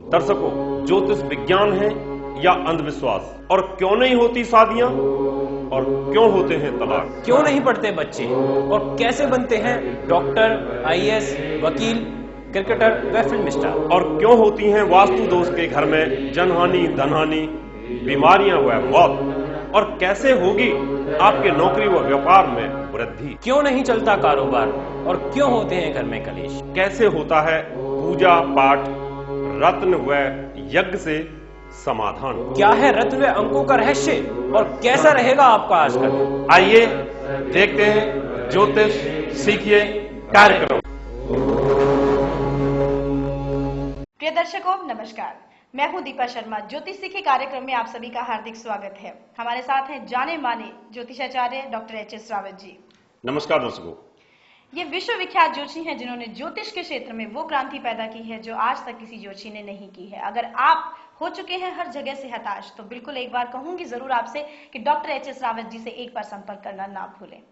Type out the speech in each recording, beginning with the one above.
दर्शकों, ज्योतिष विज्ञान है या अंधविश्वास? और क्यों नहीं होती शादियां? और क्यों होते हैं तलाक? क्यों नहीं पढ़ते बच्चे? और कैसे बनते हैं डॉक्टर, आईएएस, वकील, क्रिकेटर व फिल्म स्टार? और क्यों होती हैं वास्तु दोष के घर में जनहानि, धनहानि, बीमारियां व मौत? और कैसे होगी आपके नौकरी व व्यापार में वृद्धि? क्यों नहीं चलता कारोबार? और क्यों होते हैं घर में कलेश? कैसे होता है पूजा पाठ, रत्न व यज्ञ से समाधान? क्या है रत्न व अंकों का रहस्य? और कैसा रहेगा आपका आज का दिन? आइए देखते हैं ज्योतिष सीखिए कार्यक्रम। प्रिय दर्शकों नमस्कार, मैं हूं दीपा शर्मा। ज्योतिष सीखे कार्यक्रम में आप सभी का हार्दिक स्वागत है। हमारे साथ हैं जाने माने ज्योतिषाचार्य डॉक्टर एच.एस. रावत जी। नमस्कार दर्शकों। ये विश्वविख्यात ज्योतिषी हैं जिन्होंने ज्योतिष के क्षेत्र में वो क्रांति पैदा की है जो आज तक किसी ज्योतिषी ने नहीं की है। अगर आप हो चुके हैं हर जगह से हताश, तो बिल्कुल एक बार कहूंगी जरूर आपसे कि डॉक्टर एच.एस. रावत जी से एक बार संपर्क करना ना भूलें।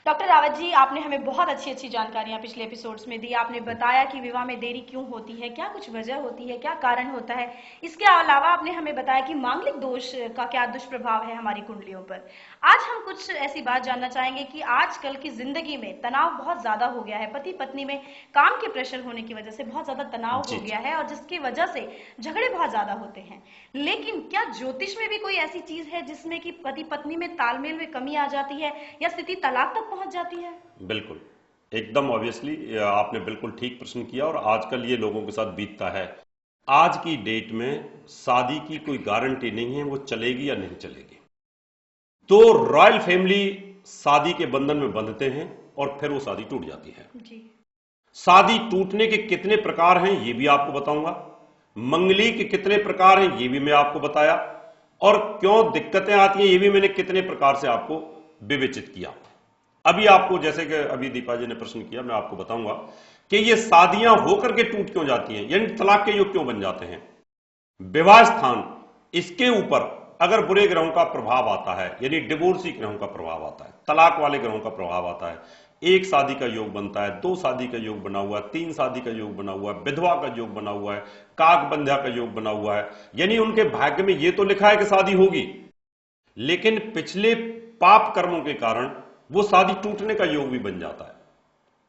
डॉक्टर रावत जी, आपने हमें बहुत अच्छी जानकारियां पिछले एपिसोड्स में दी। आपने बताया कि विवाह में देरी क्यों होती है, क्या कुछ वजह होती है, क्या कारण होता है। इसके अलावा आपने हमें बताया कि मांगलिक दोष का क्या दुष्प्रभाव है हमारी कुंडलियों पर। आज हम कुछ ऐसी बात जानना चाहेंगे कि आजकल की जिंदगी में तनाव बहुत ज्यादा हो गया है। पति पत्नी में काम के प्रेशर होने की वजह से बहुत ज्यादा तनाव हो गया है और जिसकी वजह से झगड़े बहुत ज्यादा होते हैं। लेकिन क्या ज्योतिष में भी कोई ऐसी चीज है जिसमें कि पति पत्नी में तालमेल में कमी आ जाती है या स्थिति तलाक तक पहुंच जाती है? बिल्कुल, एकदम ऑब्वियसली आपने बिल्कुल ठीक प्रश्न किया और आजकल ये लोगों के साथ बीतता है। आज की डेट में शादी की कोई गारंटी नहीं है वो चलेगी या नहीं चलेगी। तो रॉयल फैमिली शादी के बंधन में बंधते हैं और फिर वो शादी टूट जाती है जी। शादी टूटने के कितने प्रकार हैं ये भी आपको बताऊंगा। मंगली के कितने प्रकार हैं ये भी मैं आपको बताया। और क्यों दिक्कतें आती हैं ये भी मैंने कितने प्रकार से आपको विवेचित किया। अभी आपको, जैसे कि अभी दीपा जी ने प्रश्न किया, मैं आपको बताऊंगा कि ये शादियां होकर के टूट क्यों जाती हैं, यानी तलाक के योग क्यों बन जाते हैं। विवाह स्थान, इसके ऊपर अगर बुरे ग्रहों का प्रभाव आता है, यानी डिवोर्सी ग्रहों का प्रभाव आता है, तलाक वाले ग्रहों का प्रभाव आता है, एक शादी का योग बनता है, दो शादी का योग बना हुआ है, तीन शादी का योग बना हुआ है, विधवा का योग बना हुआ है, काक बंध्या का योग बना हुआ है, यानी उनके भाग्य में ये तो लिखा है कि शादी होगी, लेकिन पिछले पाप कर्मों के कारण वो शादी टूटने का योग भी बन जाता है।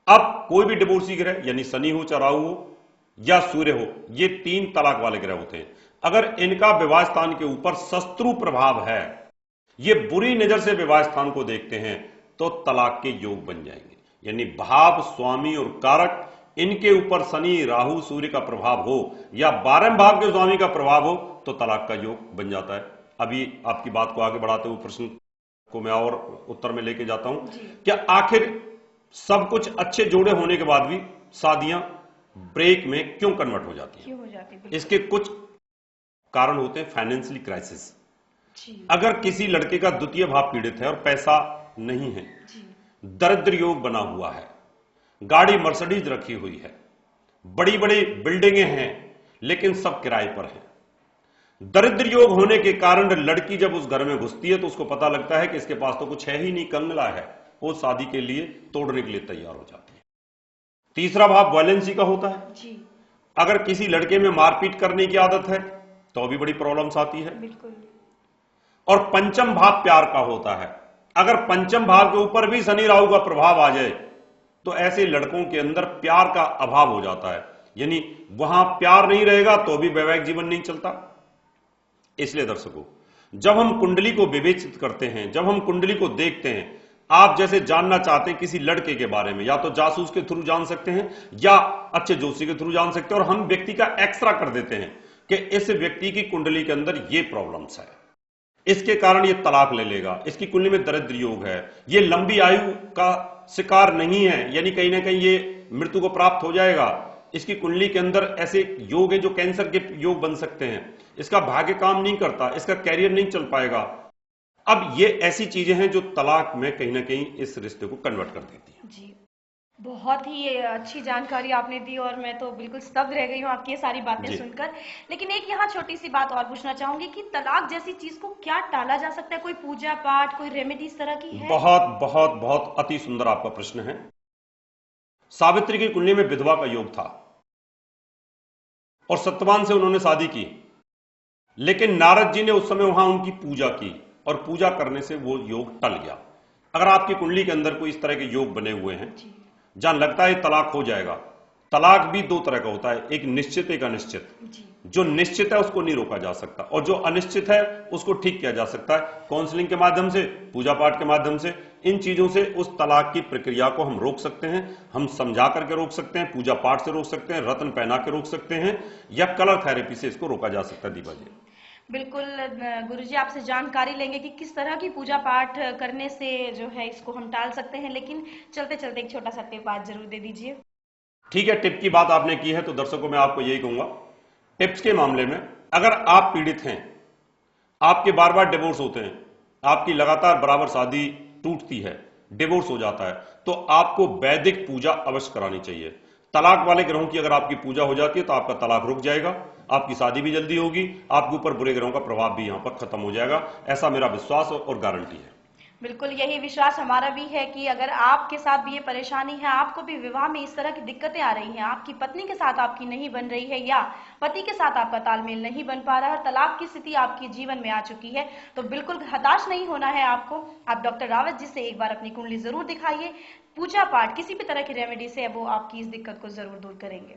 अब कोई भी डिवोर्सी ग्रह, यानी शनि हो, चाहे राहु हो या सूर्य हो, ये तीन तलाक वाले ग्रह होते हैं। अगर इनका विवाह स्थान के ऊपर शत्रु प्रभाव है, ये बुरी नजर से विवाह स्थान को देखते हैं, तो तलाक के योग बन जाएंगे। यानी भाव, स्वामी और कारक, इनके ऊपर शनि, राहु, सूर्य का प्रभाव हो या 12वें भाव के स्वामी का प्रभाव हो तो तलाक का योग बन जाता है। अभी आपकी बात को आगे बढ़ाते हुए प्रश्न को मैं और उत्तर में लेके जाता हूं। क्या आखिर सब कुछ अच्छे जोड़े होने के बाद भी शादियां ब्रेक में क्यों कन्वर्ट हो जाती हैं? इसके कुछ कारण होते हैं। फाइनेंशियली क्राइसिस, अगर किसी लड़के का द्वितीय भाव पीड़ित है और पैसा नहीं है, दरिद्र योग बना हुआ है, गाड़ी मर्सिडीज रखी हुई है, बड़ी बड़ी बिल्डिंगें हैं, लेकिन सब किराए पर है, दरिद्र योग होने के कारण लड़की जब उस घर में घुसती है तो उसको पता लगता है कि इसके पास तो कुछ है ही नहीं, कंगला है, वो शादी के लिए तोड़ने के लिए तैयार हो जाती है। तीसरा भाव वॉयलेंसी का होता है जी। अगर किसी लड़के में मारपीट करने की आदत है तो भी बड़ी प्रॉब्लम्स आती है। बिल्कुल। और पंचम भाव प्यार का होता है। अगर पंचम भाव के ऊपर भी शनि राहु का प्रभाव आ जाए तो ऐसे लड़कों के अंदर प्यार का अभाव हो जाता है, यानी वहां प्यार नहीं रहेगा तो भी वैवाहिक जीवन नहीं चलता। इसलिए दर्शकों, जब हम कुंडली को विवेचित करते हैं, जब हम कुंडली को देखते हैं, आप जैसे जानना चाहते हैं किसी लड़के के बारे में, या तो जासूस के थ्रू जान सकते हैं या अच्छे ज्योतिषी के थ्रू जान सकते हैं, और हम व्यक्ति का एक्सरा कर देते हैं कि इस व्यक्ति की कुंडली के अंदर ये प्रॉब्लम्स है, इसके कारण ये तलाक ले लेगा, इसकी कुंडली में दरिद्र योग है, ये लंबी आयु का शिकार नहीं है, यानी कहीं ना कहीं ये मृत्यु को प्राप्त हो जाएगा, इसकी कुंडली के अंदर ऐसे योग है जो कैंसर के योग बन सकते हैं, इसका भाग्य काम नहीं करता, इसका कैरियर नहीं चल पाएगा। अब ये ऐसी चीजें हैं जो तलाक में कहीं ना कहीं इस रिश्ते को कन्वर्ट कर देती हैं। जी, बहुत ही अच्छी जानकारी आपने दी और मैं तो बिल्कुल स्तब्ध रह गई हूँ आपकी ये सारी बातें सुनकर। लेकिन एक यहाँ छोटी सी बात और पूछना चाहूंगी कि तलाक जैसी चीज को क्या टाला जा सकता है? कोई पूजा पाठ, कोई रेमेडी इस तरह की है? बहुत बहुत बहुत अति सुंदर आपका प्रश्न है। सावित्री की कुंडली में विधवा का योग था, और सत्यवान से उन्होंने शादी की, लेकिन नारद जी ने उस समय वहां उनकी पूजा की और पूजा करने से वो योग टल गया। अगर आपकी कुंडली के अंदर कोई इस तरह के योग बने हुए हैं जहां लगता है तलाक हो जाएगा, तलाक भी दो तरह का होता है, एक निश्चित एक अनिश्चित। जो निश्चित है उसको नहीं रोका जा सकता और जो अनिश्चित है उसको ठीक किया जा सकता है काउंसलिंग के माध्यम से, पूजा पाठ के माध्यम से। इन चीजों से उस तलाक की प्रक्रिया को हम रोक सकते हैं, हम समझा करके रोक सकते हैं, पूजा पाठ से रोक सकते हैं, रत्न पहना के रोक सकते हैं, या कलर थेरेपी से इसको रोका जा सकता है। दीपा जी बिल्कुल गुरुजी आपसे जानकारी लेंगे कि किस तरह की पूजा पाठ करने से जो है इसको हम टाल सकते हैं, लेकिन चलते चलते एक छोटा सा टिप आज जरूर दे दीजिए। ठीक है, टिप की बात आपने की है तो दर्शकों मैं आपको यही कहूंगा, टिप्स के मामले में अगर आप पीड़ित हैं, आपके बार बार डिवोर्स होते हैं, आपकी लगातार बराबर शादी टूटती है, डिवोर्स हो जाता है, तो आपको वैदिक पूजा अवश्य करानी चाहिए। तलाक वाले ग्रहों की अगर आपकी पूजा हो जाती है तो आपका तलाक रुक जाएगा, आपकी शादी भी जल्दी होगी, आपके ऊपर बुरे ग्रहों का प्रभाव भी यहां पर खत्म हो जाएगा। ऐसा मेरा विश्वास और गारंटी है। बिल्कुल यही विश्वास हमारा भी है कि अगर आपके साथ भी ये परेशानी है, आपको भी विवाह में इस तरह की दिक्कतें आ रही हैं, आपकी पत्नी के साथ आपकी नहीं बन रही है या पति के साथ आपका तालमेल नहीं बन पा रहा है, तलाक की स्थिति आपके जीवन में आ चुकी है, तो बिल्कुल हताश नहीं होना है आपको। आप डॉक्टर रावत जी से एक बार अपनी कुंडली जरूर दिखाइए, पूजा पाठ किसी भी तरह की रेमेडी से वो आपकी इस दिक्कत को जरूर दूर करेंगे।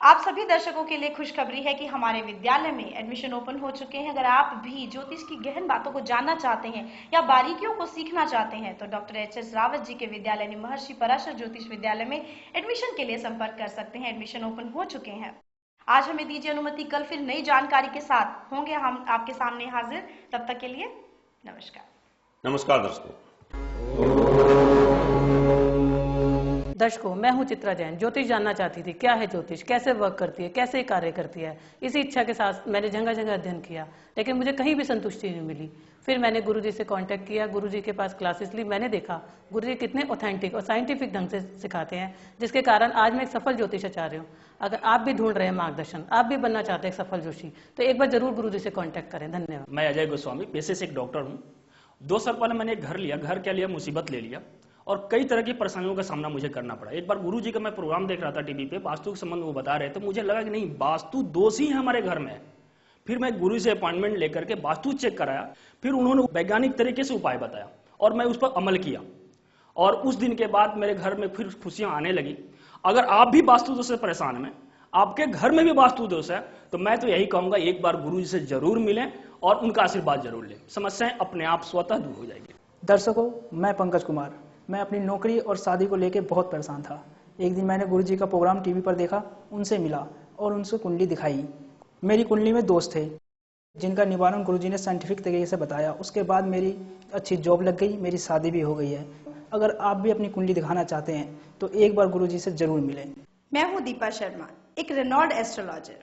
आप सभी दर्शकों के लिए खुशखबरी है कि हमारे विद्यालय में एडमिशन ओपन हो चुके हैं। अगर आप भी ज्योतिष की गहन बातों को जानना चाहते हैं या बारीकियों को सीखना चाहते हैं तो डॉक्टर एच.एस. रावत जी के विद्यालय ने महर्षि पराशर ज्योतिष विद्यालय में एडमिशन के लिए संपर्क कर सकते हैं। एडमिशन ओपन हो चुके हैं। आज हमें दीजिए अनुमति, कल फिर नई जानकारी के साथ होंगे हम आपके सामने हाजिर। तब तक के लिए नमस्कार। नमस्कार दर्शकों। दर्शकों, मैं हूं चित्रा जैन। ज्योतिष जानना चाहती थी, क्या है ज्योतिष, कैसे वर्क करती है, कैसे कार्य करती है। इसी इच्छा के साथ मैंने जगह जगह अध्ययन किया, लेकिन मुझे कहीं भी संतुष्टि नहीं मिली। फिर मैंने गुरुजी से कांटेक्ट किया, गुरुजी के पास क्लासेस ली। मैंने देखा गुरुजी कितने ऑथेंटिक और साइंटिफिक ढंग से सिखाते हैं, जिसके कारण आज मैं एक सफल ज्योतिषाचार्य हूँ। अगर आप भी ढूंढ रहे हैं मार्गदर्शन, आप भी बनना चाहते हैं एक सफल ज्योतिषी, तो एक बार जरूर गुरुजी से कॉन्टेक्ट करें। धन्यवाद। मैं अजय गोस्वामी, पेशे से एक डॉक्टर हूँ। 2 साल पहले मैंने एक घर लिया। घर क्या लिया, मुसीबत ले लिया और कई तरह की परेशानियों का सामना मुझे करना पड़ा। एक बार गुरुजी का मैं प्रोग्राम देख रहा था टीवी पे, वास्तु के संबंध वो बता रहे थे, मुझे लगा कि नहीं, वास्तु दोष ही है हमारे घर में। फिर मैं गुरु से अपॉइंटमेंट लेकर के वास्तु चेक कराया, फिर उन्होंने वैज्ञानिक तरीके से उपाय बताया और मैं उस पर अमल किया और उस दिन के बाद मेरे घर में फिर खुशियां आने लगी। अगर आप भी वास्तु दोष से परेशान हैं, आपके घर में भी वास्तु दोष है, तो मैं तो यही कहूंगा एक बार गुरु जी से जरूर मिलें और उनका आशीर्वाद जरूर लें। समस्याएं अपने आप स्वतः दूर हो जाएगी। दर्शकों, मैं पंकज कुमार। मैं अपनी नौकरी और शादी को लेकर बहुत परेशान था। एक दिन मैंने गुरुजी का प्रोग्राम टीवी पर देखा, उनसे मिला और उनसे कुंडली दिखाई। मेरी कुंडली में दोस्त थे जिनका निवारण गुरुजी ने साइंटिफिक तरीके से बताया। उसके बाद मेरी अच्छी जॉब लग गई, मेरी शादी भी हो गई है। अगर आप भी अपनी कुंडली दिखाना चाहते हैं तो एक बार गुरुजी से जरूर मिलें। मैं हूं दीपा शर्मा, एक रेनॉल्ड एस्ट्रोलॉजर।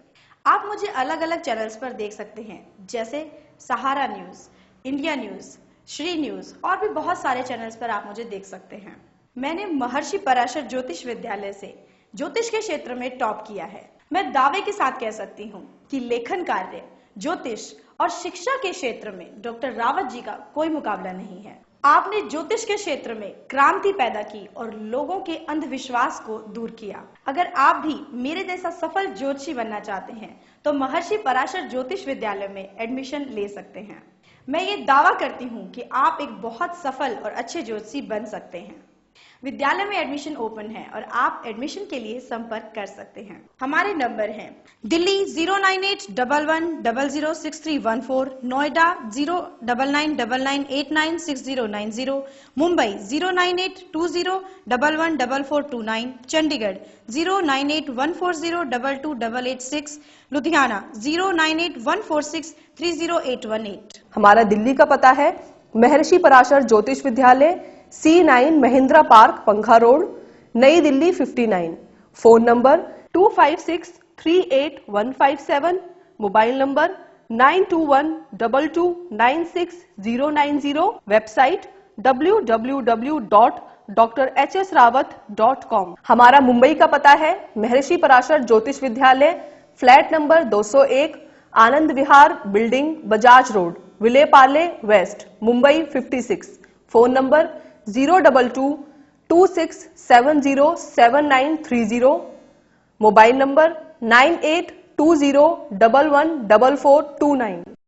आप मुझे अलग अलग चैनल्स पर देख सकते हैं, जैसे Sahara news, India news, Shri news और भी बहुत सारे चैनल्स पर आप मुझे देख सकते हैं। मैंने महर्षि पराशर ज्योतिष विद्यालय से ज्योतिष के क्षेत्र में टॉप किया है। मैं दावे के साथ कह सकती हूँ कि लेखन कार्य, ज्योतिष और शिक्षा के क्षेत्र में डॉक्टर रावत जी का कोई मुकाबला नहीं है। आपने ज्योतिष के क्षेत्र में क्रांति पैदा की और लोगों के अंधविश्वास को दूर किया। अगर आप भी मेरे जैसा सफल ज्योतिषी बनना चाहते हैं तो महर्षि पराशर ज्योतिष विद्यालय में एडमिशन ले सकते हैं। मैं ये दावा करती हूँ कि आप एक बहुत सफल और अच्छे ज्योतिषी बन सकते हैं। विद्यालय में एडमिशन ओपन है और आप एडमिशन के लिए संपर्क कर सकते हैं। हमारे नंबर हैं दिल्ली 09811006314, नोएडा 09999896090, मुंबई 09820114429, चंडीगढ़ 09814022886, लुधियाना 09814630818। हमारा दिल्ली का पता है महर्षि पराशर ज्योतिष विद्यालय, C9 महिंद्रा पार्क, पंखा रोड, नई Delhi 59। Phone number 25638157, mobile number 9212296090, website www.drhsrawat.com। हमारा मुंबई का पता है महर्षि Parashar Jyotish Vidyalaya, flat number 201, Anand Vihar building, Bajaj road, Vile Parle west, Mumbai 56। Phone number 02226707930, mobile number 20111449।